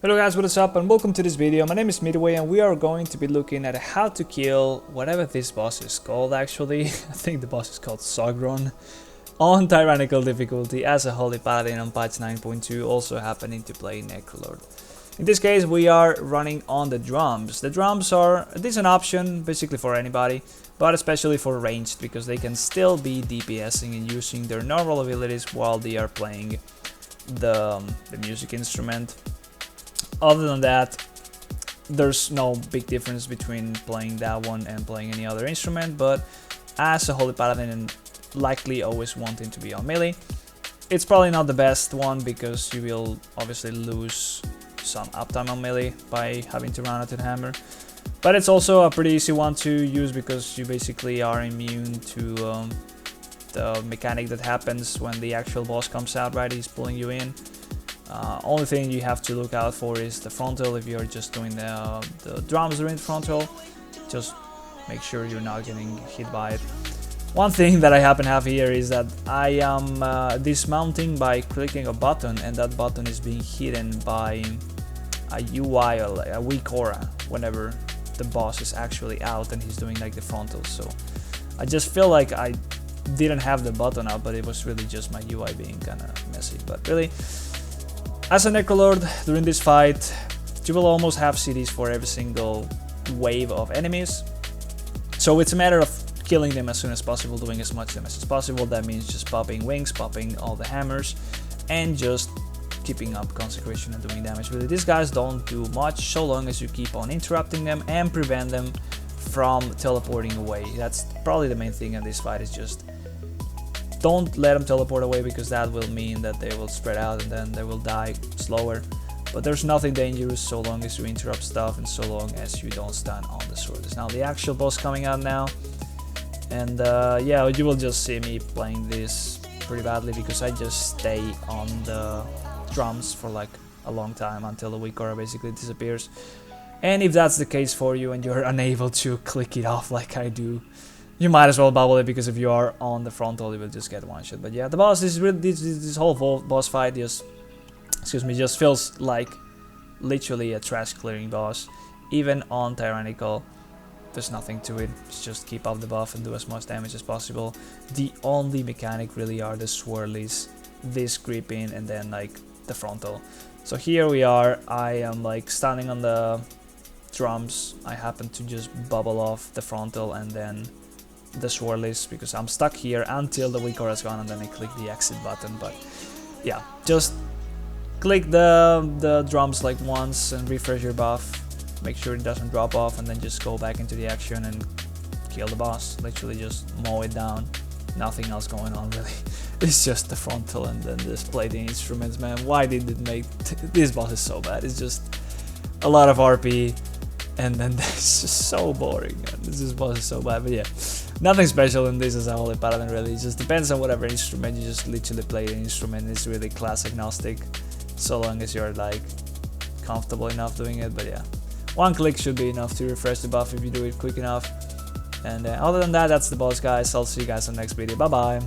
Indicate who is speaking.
Speaker 1: Hello guys, what is up and welcome to this video. My name is Midway and we are going to be looking at how to kill whatever this boss is called actually. I think the boss is called Sogron on Tyrannical difficulty as a Holy Paladin on patch 9.2, also happening to play Necrolord. In this case we are running on the drums. The drums are a decent option basically for anybody, but especially for ranged because they can still be DPSing and using their normal abilities while they are playing the music instrument. Other than that, there's no big difference between playing that one and playing any other instrument, but as a Holy Paladin and likely always wanting to be on melee, it's probably not the best one because you will obviously lose some uptime on melee by having to run at the hammer. But it's also a pretty easy one to use because you basically are immune to the mechanic that happens when the actual boss comes out, right? He's pulling you in. Only thing you have to look out for is the frontal. If you're just doing the drums during the frontal, just make sure you're not getting hit by it. One thing that I happen to have here is that I am dismounting by clicking a button, and that button is being hidden by a UI or a weak aura whenever the boss is actually out and he's doing like the frontal. So I just feel like I didn't have the button up, but it was really just my UI being kind of messy. But really, as a Echolord, during this fight, you will almost have CDs for every single wave of enemies. So it's a matter of killing them as soon as possible, doing as much damage as possible. That means just popping wings, popping all the hammers, and just keeping up Consecration and doing damage. Really, these guys don't do much so long as you keep on interrupting them and prevent them from teleporting away. That's probably the main thing in this fight, is just don't let them teleport away, because that will mean that they will spread out and then they will die slower. But there's nothing dangerous so long as you interrupt stuff and so long as you don't stand on the swords. Now the actual boss coming out now, and yeah, you will just see me playing this pretty badly because I just stay on the drums for like a long time until the weak aura basically disappears. And if that's the case for you and you're unable to click it off like I do, you might as well bubble it, because if you are on the frontal, you will just get one shot. But yeah, the boss is really, this whole boss fight just, just feels like literally a trash clearing boss. Even on Tyrannical, there's nothing to it. It's just keep up the buff and do as much damage as possible. The only mechanic really are the swirlies, this creeping, and then like the frontal. So here we are. I am like standing on the drums. I happen to just bubble off the frontal and then the swirlies, because I'm stuck here until the weak aura is gone, and then I click the exit button. But yeah, just click the drums like once and refresh your buff, make sure it doesn't drop off, and then just go back into the action and kill the boss. Literally just mow it down. Nothing else going on really. It's just the frontal and then just play the instruments, man. Why did it make this boss is so bad? It's just a lot of RP, and then it's just so boring. This boss is so bad. But yeah, nothing special in this as a Holy Paladin really. It just depends on whatever instrument you just literally play. The instrument is really class agnostic, so long as you're like comfortable enough doing it. But yeah, one click should be enough to refresh the buff if you do it quick enough. And other than that, that's the boss, guys. I'll see you guys in the next video. Bye bye.